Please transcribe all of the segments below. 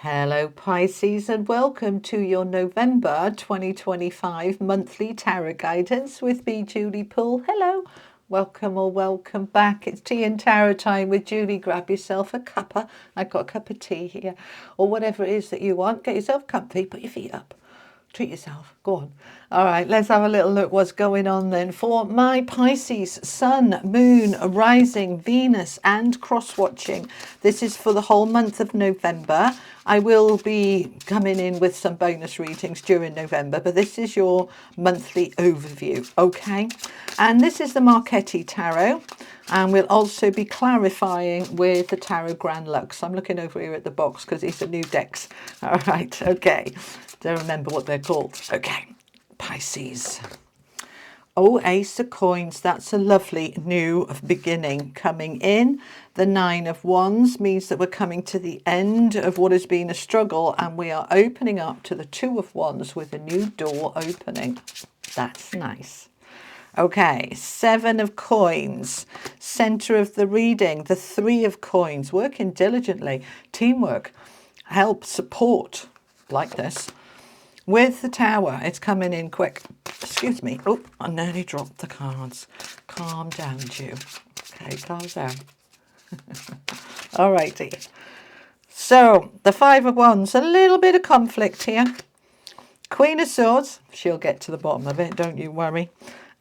Hello Pisces, and welcome to your November 2025 monthly tarot guidance with me, Julie Poole. Hello, welcome or welcome back. It's tea and tarot time with Julie. Grab yourself a cuppa. I've got a cup of tea here, or whatever it is that you want. Get yourself comfy, put your feet up. Treat yourself. Go on. All right, let's have a little look what's going on then for my Pisces, Sun, Moon, Rising, Venus and cross-watching. This is for the whole month of November. I will be coming in with some bonus readings during November, but this is your monthly overview, okay? And this is the Marchetti Tarot. And we'll also be clarifying with the Tarot Grand Lux. I'm looking over here at the box because these are new decks. All right, okay. Don't remember what they're called. Okay, Pisces. Oh, Ace of Coins. That's a lovely new beginning coming in. The Nine of Wands means that we're coming to the end of what has been a struggle, and we are opening up to the Two of Wands with a new door opening. That's nice. Okay, Seven of Coins, center of the reading, the Three of Coins, working diligently, teamwork, help, support, like this. With the Tower, it's coming in quick. Excuse me. Oh, I nearly dropped the cards. Calm down, Jew. Okay, calm down. All righty. So, the Five of Wands, a little bit of conflict here. Queen of Swords, she'll get to the bottom of it, don't you worry.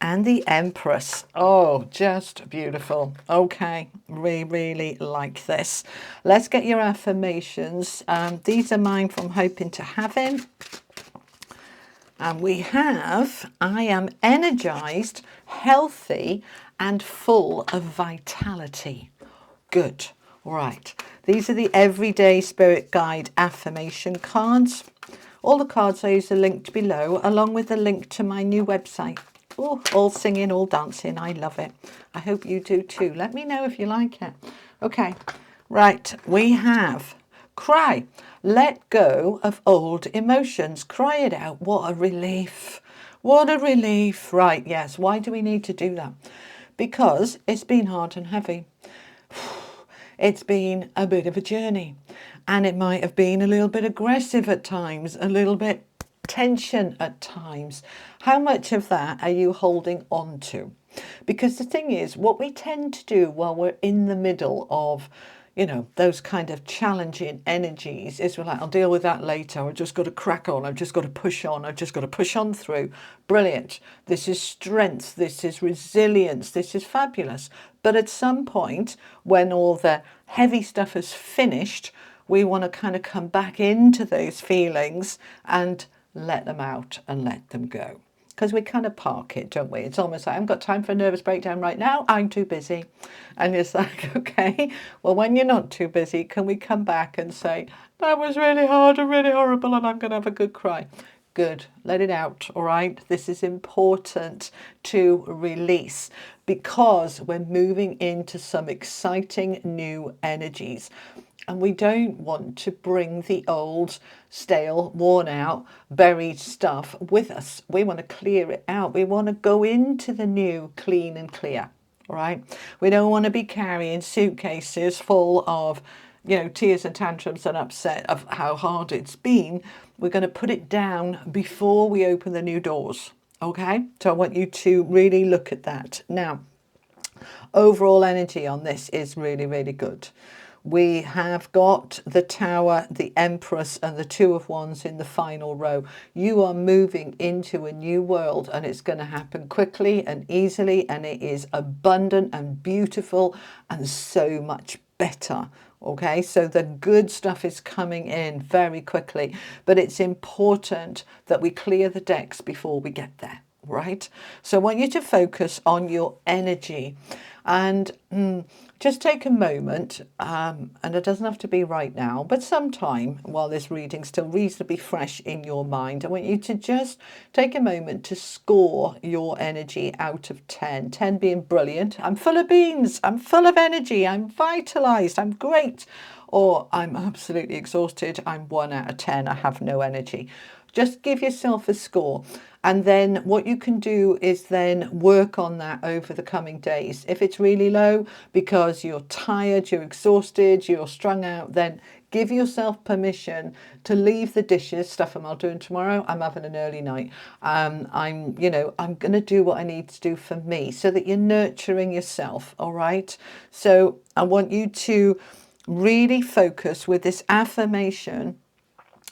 And the Empress. Oh, just beautiful. Okay, really like this. Let's get your affirmations. These are mine from Hoping to Having. And we have, I am energized, healthy, and full of vitality. Good. All right. These are the Everyday Spirit Guide affirmation cards. All the cards I use are linked below, along with a link to my new website. Oh, all singing, all dancing. I love it. I hope you do too. Let me know if you like it. Okay. Right. We have cry. Let go of old emotions. Cry it out. What a relief. What a relief. Right, yes. Why do we need to do that? Because it's been hard and heavy. It's been a bit of a journey. And it might have been a little bit aggressive at times, a little bit tension at times. How much of that are you holding on to? Because the thing is, what we tend to do while we're in the middle of those kind of challenging energies is we're like, I'll deal with that later. I've just got to crack on. I've just got to push on. I've just got to push on through. Brilliant. This is strength. This is resilience. This is fabulous. But at some point, when all the heavy stuff is finished, we want to kind of come back into those feelings and let them out and let them go. Because we kind of park it, don't we? It's almost like, I haven't got time for a nervous breakdown right now. I'm too busy. And it's like, okay, well, when you're not too busy, can we come back and say, that was really hard and really horrible and I'm going to have a good cry? Good. Let it out. All right. This is important to release because we're moving into some exciting new energies. And we don't want to bring the old, stale, worn out, buried stuff with us. We want to clear it out. We want to go into the new clean and clear. All right. We don't want to be carrying suitcases full of, tears and tantrums and upset of how hard it's been. We're going to put it down before we open the new doors. Okay. So I want you to really look at that. Now, overall energy on this is really good. We have got the Tower, the Empress and the Two of Wands in the final row. You are moving into a new world and it's going to happen quickly and easily, and it is abundant and beautiful and so much better. Okay, so the good stuff is coming in very quickly, but it's important that we clear the decks before we get there. Right? So I want you to focus on your energy and just take a moment, and it doesn't have to be right now, but sometime while this reading's still reasonably fresh in your mind, I want you to just take a moment to score your energy out of 10. 10 being brilliant. I'm full of beans. I'm full of energy. I'm vitalized. I'm great. Or I'm absolutely exhausted. I'm 1 out of 10. I have no energy. Just give yourself a score. And then what you can do is then work on that over the coming days. If it's really low because you're tired, you're exhausted, you're strung out, then Give yourself permission to leave the dishes, stuff I'm not doing tomorrow. I'm having an early night. I'm going to do what I need to do for me, so that you're nurturing yourself. All right. So I want you to really focus with this affirmation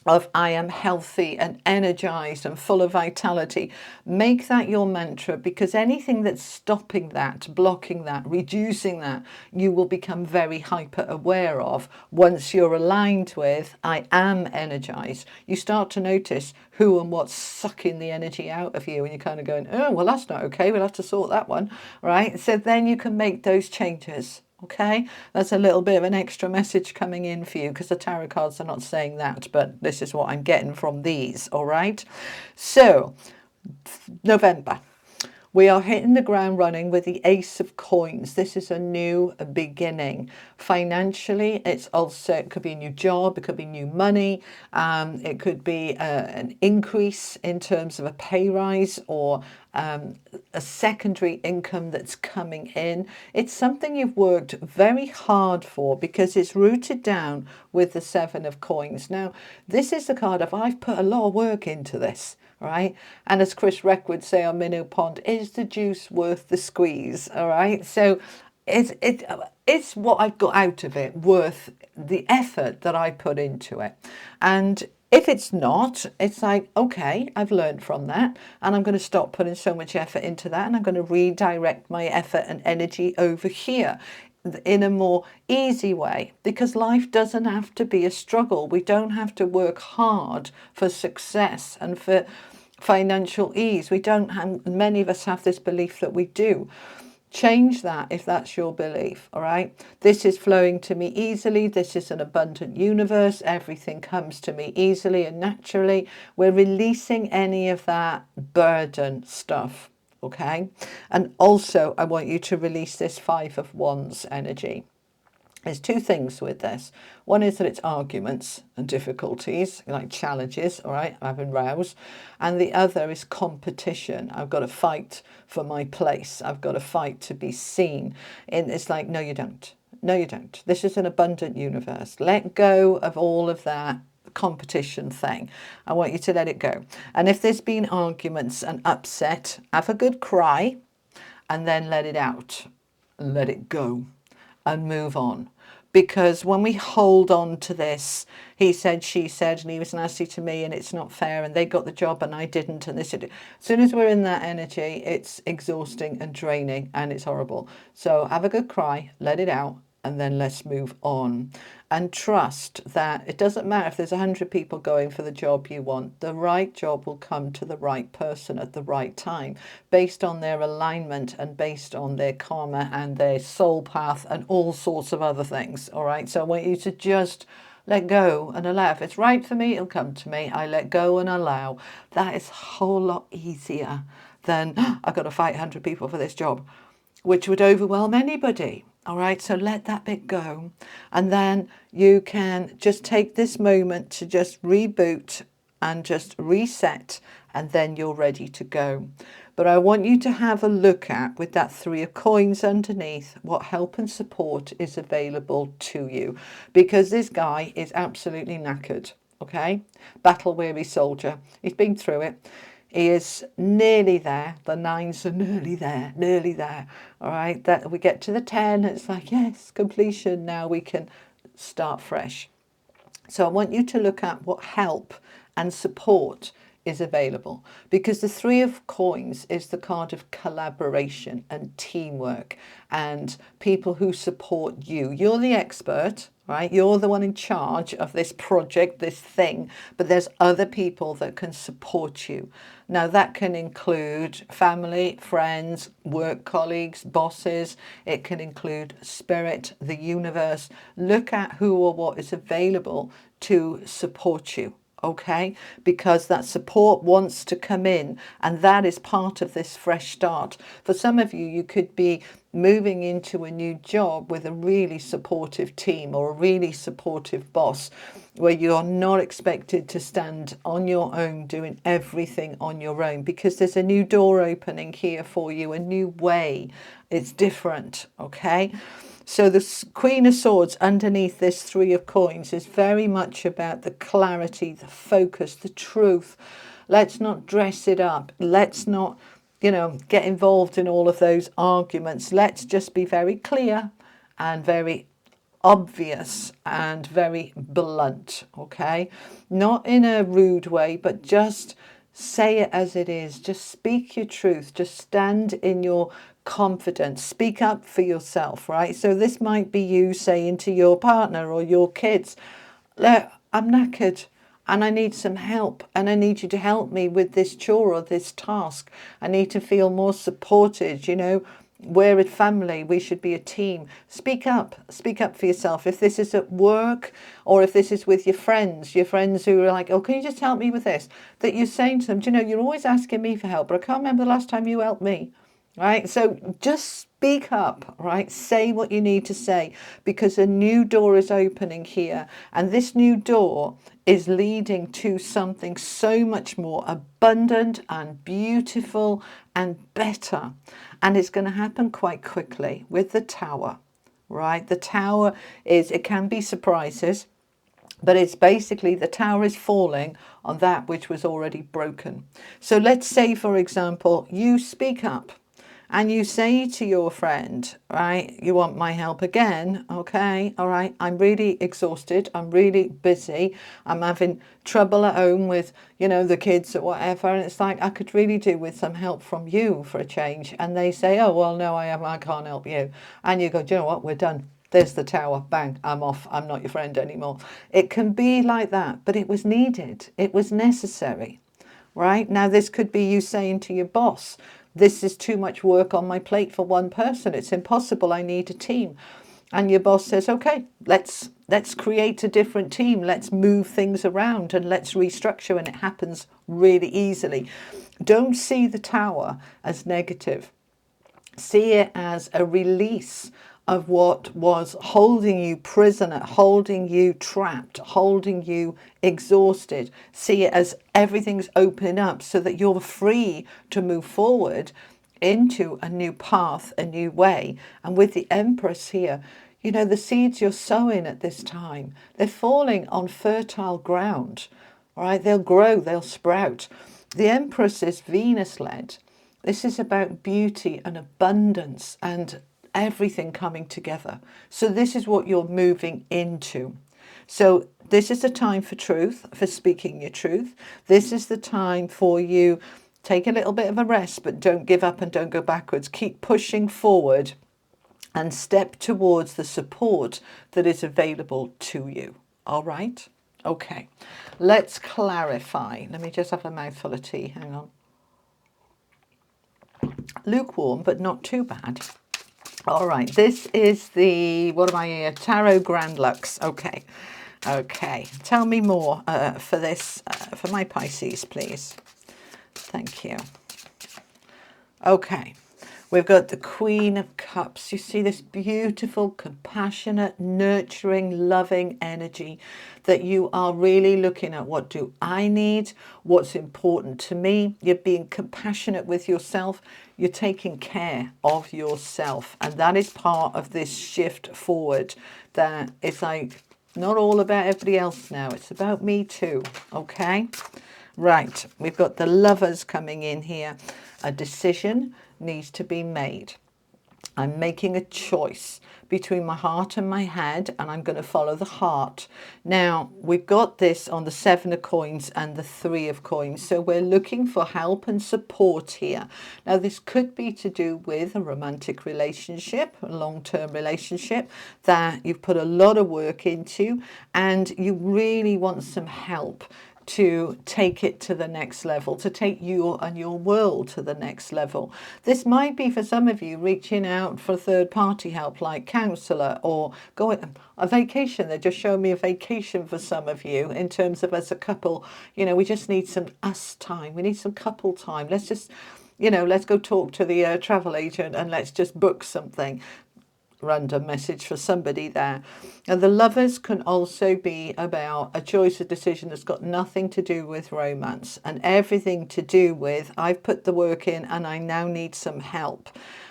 of I am healthy and energized and full of vitality. Make that your mantra, because anything that's stopping that, blocking that, reducing that, you will become very hyper aware of. Once you're aligned with I am energized, you start to notice who and what's sucking the energy out of you, and you're kind of going, oh, well, that's not okay, we'll have to sort that one, right? So then you can make those changes. Okay, that's a little bit of an extra message coming in for you, because the tarot cards are not saying that, but this is what I'm getting from these. All right, so November, we are hitting the ground running with the Ace of Coins. This is a new beginning. Financially, it could be a new job, it could be new money, it could be an increase in terms of a pay rise, or a secondary income that's coming in. It's something you've worked very hard for, because it's rooted down with the Seven of Coins. Now, this is the card of I've put a lot of work into this. Right, and as Chris Reck would say on Minnow Pond, is the juice worth the squeeze? All right, so it's what I've got out of it worth the effort that I put into it. And if it's not, it's like, okay, I've learned from that, and I'm going to stop putting so much effort into that, and I'm going to redirect my effort and energy over here in a more easy way, because life doesn't have to be a struggle. We don't have to work hard for success and for financial ease. We don't have, many of us have this belief that we do. Change that if that's your belief. All right, this is flowing to me easily. This is an abundant universe. Everything comes to me easily and naturally. We're releasing any of that burden stuff. Okay, and also I want you to release this Five of Wands energy. There's two things with this. One is that it's arguments and difficulties, like challenges, all right, I'm having rows. And the other is competition. I've got to fight for my place. I've got to fight to be seen. And it's like, no, you don't. No, you don't. This is an abundant universe. Let go of all of that competition thing. I want you to let it go. And if there's been arguments and upset, have a good cry and then let it out. Let it go and move on. Because when we hold on to this, he said, she said, and he was nasty to me, and it's not fair, and they got the job and I didn't, and this. As soon as we're in that energy, it's exhausting and draining, and it's horrible. So have a good cry, let it out, and then let's move on. And trust that it doesn't matter if there's 100 people going for the job you want. The right job will come to the right person at the right time, based on their alignment and based on their karma and their soul path and all sorts of other things. All right. So I want you to just let go and allow. If it's right for me, it'll come to me. I let go and allow. That is a whole lot easier than I've got to fight 100 people for this job, which would overwhelm anybody. All right, so let that bit go. And then you can just take this moment to just reboot and just reset, and then you're ready to go. But I want you to have a look at, with that Three of Coins underneath, what help and support is available to you. Because this guy is absolutely knackered, okay? Battle-weary soldier. He's been through it. He is nearly there. The nines are nearly there, nearly there. All right, that we get to the 10. It's like, yes, completion. Now we can start fresh. So I want you to look at what help and support is available, because the Three of Coins is the card of collaboration and teamwork and people who support you. You're the expert, right? You're the one in charge of this project, this thing, but there's other people that can support you. Now that can include family, friends, work colleagues, bosses. It can include spirit, the universe. Look at who or what is available to support you. Okay, because that support wants to come in, and that is part of this fresh start. For some of you, you could be moving into a new job with a really supportive team or a really supportive boss, where you're not expected to stand on your own doing everything on your own, because there's a new door opening here for you, a new way. It's different. Okay, So the Queen of Swords underneath this Three of Coins is very much about the clarity, the focus, the truth. Let's not dress it up. Let's not, get involved in all of those arguments. Let's just be very clear and very obvious and very blunt, okay? Not in a rude way, but just say it as it is. Just speak your truth. Just stand in your confidence. Speak up for yourself, right? So this might be you saying to your partner or your kids, look, I'm knackered and I need some help, and I need you to help me with this chore or this task. I need to feel more supported, We're a family, we should be a team. Speak up for yourself. If this is at work or if this is with your friends who are like, oh, can you just help me with this? That you're saying to them, you're always asking me for help, but I can't remember the last time you helped me. Right? So just speak up, right? Say what you need to say, because a new door is opening here. And this new door is leading to something so much more abundant and beautiful and better. And it's going to happen quite quickly with the Tower, right? The Tower it can be surprises, but it's basically the tower is falling on that which was already broken. So let's say, for example, you speak up and you say to your friend, right, you want my help again, okay, all right, I'm really exhausted, I'm really busy, I'm having trouble at home with, the kids or whatever, and it's like, I could really do with some help from you for a change. And they say, oh, well, no, I can't help you. And you go, do you know what, we're done. There's the tower, bang, I'm off, I'm not your friend anymore. It can be like that, but it was needed, it was necessary, right? Now, this could be you saying to your boss, this is too much work on my plate for one person, it's impossible, I need a team. And your boss says, okay, let's create a different team, let's move things around and let's restructure, and it happens really easily. Don't see the tower as negative. See it as a release of what was holding you prisoner, holding you trapped, holding you exhausted. See it as everything's opening up so that you're free to move forward into a new path, a new way. And with the Empress here, the seeds you're sowing at this time, they're falling on fertile ground, right? They'll grow, they'll sprout. The Empress is Venus-led. This is about beauty and abundance and everything coming together. So this is what you're moving into. So this is the time for truth, for speaking your truth. This is the time for you. Take a little bit of a rest, but don't give up and don't go backwards. Keep pushing forward and step towards the support that is available to you. All right? Okay. Let's clarify. Let me just have a mouthful of tea. Hang on. Lukewarm, but not too bad. All right, this is the, what am I here? Tarot Grand Lux. Okay. Tell me more for this, for my Pisces, please. Thank you. Okay. We've got the Queen of Cups. You see this beautiful, compassionate, nurturing, loving energy that you are really looking at. What do I need? What's important to me? You're being compassionate with yourself. You're taking care of yourself. And that is part of this shift forward. That it's like not all about everybody else now. It's about me too. Okay? Right. We've got the Lovers coming in here. A decision needs to be made. I'm making a choice between my heart and my head, and I'm going to follow the heart. Now, we've got this on the Seven of Coins and the Three of Coins, so we're looking for help and support here. Now, this could be to do with a romantic relationship, a long-term relationship that you've put a lot of work into, and you really want some help to take it to the next level, to take you and your world to the next level. This might be for some of you reaching out for third-party help like counsellor or going a vacation. They just showed me a vacation for some of you in terms of as a couple. We just need some us time. We need some couple time. Let's just, let's go talk to the travel agent and let's just book something. Random message for somebody there. And the Lovers can also be about a choice, a decision that's got nothing to do with romance and everything to do with I've put the work in and I now need some help.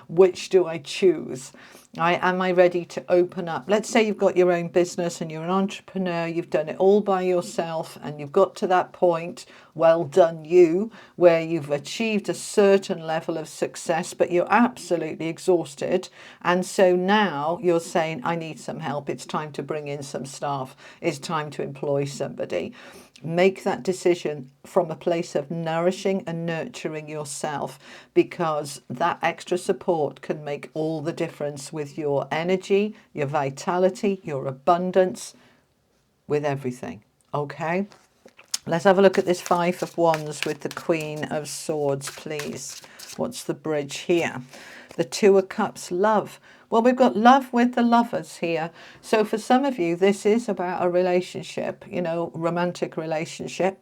Which do I choose? Right? Am I ready to open up? Let's say you've got your own business and you're an entrepreneur, you've done it all by yourself and you've got to that point, well done you, where you've achieved a certain level of success, but you're absolutely exhausted. And so now you're saying, I need some help. It's time to bring in some staff. It's time to employ somebody. Make that decision from a place of nourishing and nurturing yourself, because that extra support can make all the difference with your energy, your vitality, your abundance, with everything. Okay, let's have a look at this Five of Wands with the Queen of Swords, please. What's the bridge here? The Two of Cups, love. Well, we've got love with the lovers here. So for some of you, this is about a relationship, you know, romantic relationship.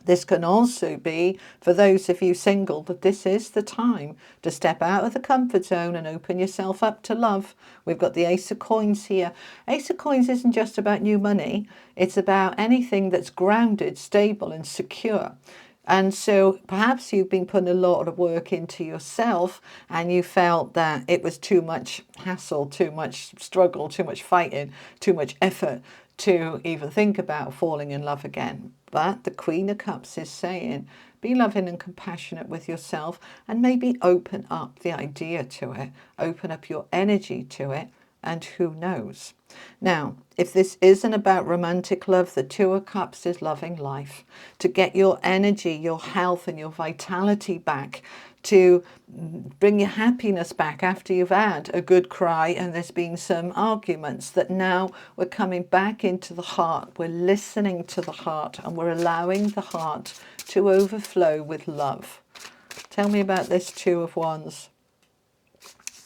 This can also be, for those of you single, that this is the time to step out of the comfort zone and open yourself up to love. We've got the Ace of Coins here. Ace of Coins isn't just about new money. It's about anything that's grounded, stable and secure. And so perhaps you've been putting a lot of work into yourself and you felt that it was too much hassle, too much struggle, too much fighting, too much effort to even think about falling in love again. But the Queen of Cups is saying, be loving and compassionate with yourself and maybe open up the idea to it, open up your energy to it, and who knows. Now, if this isn't about romantic love, the Two of Cups is loving life. To get your energy, your health and your vitality back, to bring your happiness back after you've had a good cry and there's been some arguments, that now we're coming back into the heart, we're listening to the heart and we're allowing the heart to overflow with love. Tell me about this Two of Wands.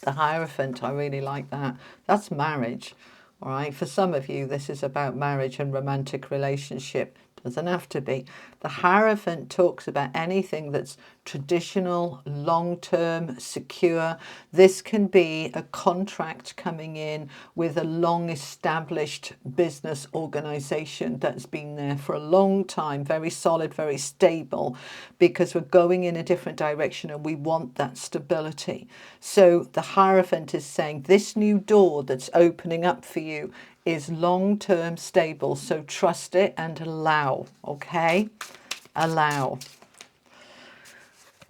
The Hierophant, I really like that. That's marriage. All right, for some of you, this is about marriage and romantic relationship. Doesn't have to be. The Hierophant talks about anything that's traditional, long-term, secure. This can be a contract coming in with a long-established business organization that's been there for a long time, very solid, very stable, because we're going in a different direction and we want that stability. So the Hierophant is saying this new door that's opening up for you is long-term stable, so trust it and allow. Okay, allow.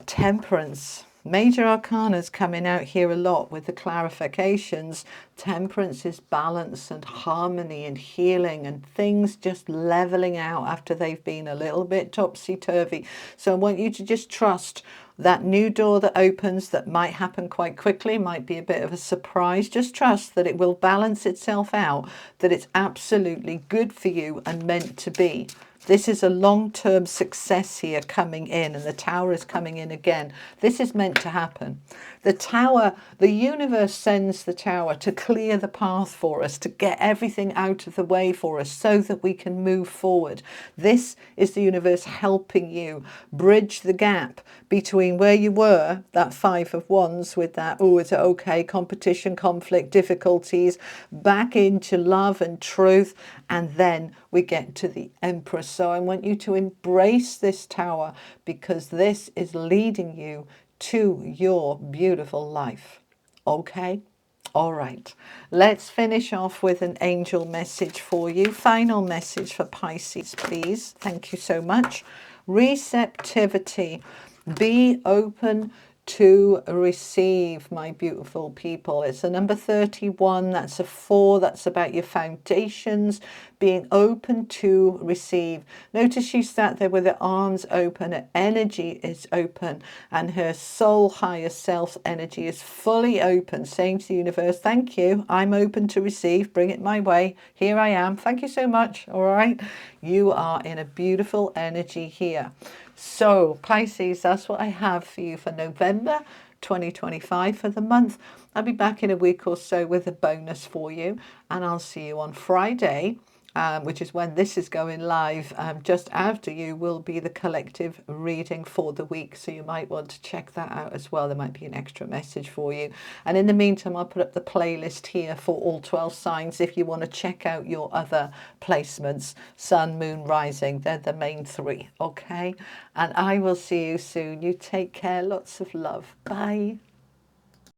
Temperance. Major arcanas coming out here a lot with the clarifications. Temperance is balance and harmony and healing and things just leveling out after they've been a little bit topsy-turvy. So I want you to just trust that new door that opens, that might happen quite quickly, might be a bit of a surprise. Just trust that it will balance itself out, that it's absolutely good for you and meant to be. This is a long-term success here coming in, and the Tower is coming in again. This is meant to happen. The Tower, the universe sends the Tower to clear the path for us, to get everything out of the way for us so that we can move forward. This is the universe helping you bridge the gap between where you were, that Five of Wands with that, oh, is it okay, competition, conflict, difficulties, back into love and truth, and then we get to the Empress. So I want you to embrace this Tower, because this is leading you to your beautiful life. Okay? All right. Let's finish off with an angel message for you. Final message for Pisces, please. Thank you so much. Receptivity. Be open to receive, my beautiful people. It's a number 31. That's a 4. That's about your foundations, being open to receive. Notice she sat there with her arms open, her energy is open, and her soul, higher self energy is fully open, saying to the universe, thank you, I'm open to receive, bring it my way, here I am, thank you so much. All right, you are in a beautiful energy here. So Pisces, that's what I have for you for November 2025 for the month. I'll be back in a week or so with a bonus for you, and I'll see you on Friday, which is when this is going live. Just after you will be the collective reading for the week, so you might want to check that out as well. There might be an extra message for you, and in the meantime I'll put up the playlist here for all 12 signs if you want to check out your other placements. Sun, moon, rising, they're the main 3. Okay, and I will see you soon. You take care. Lots of love. Bye.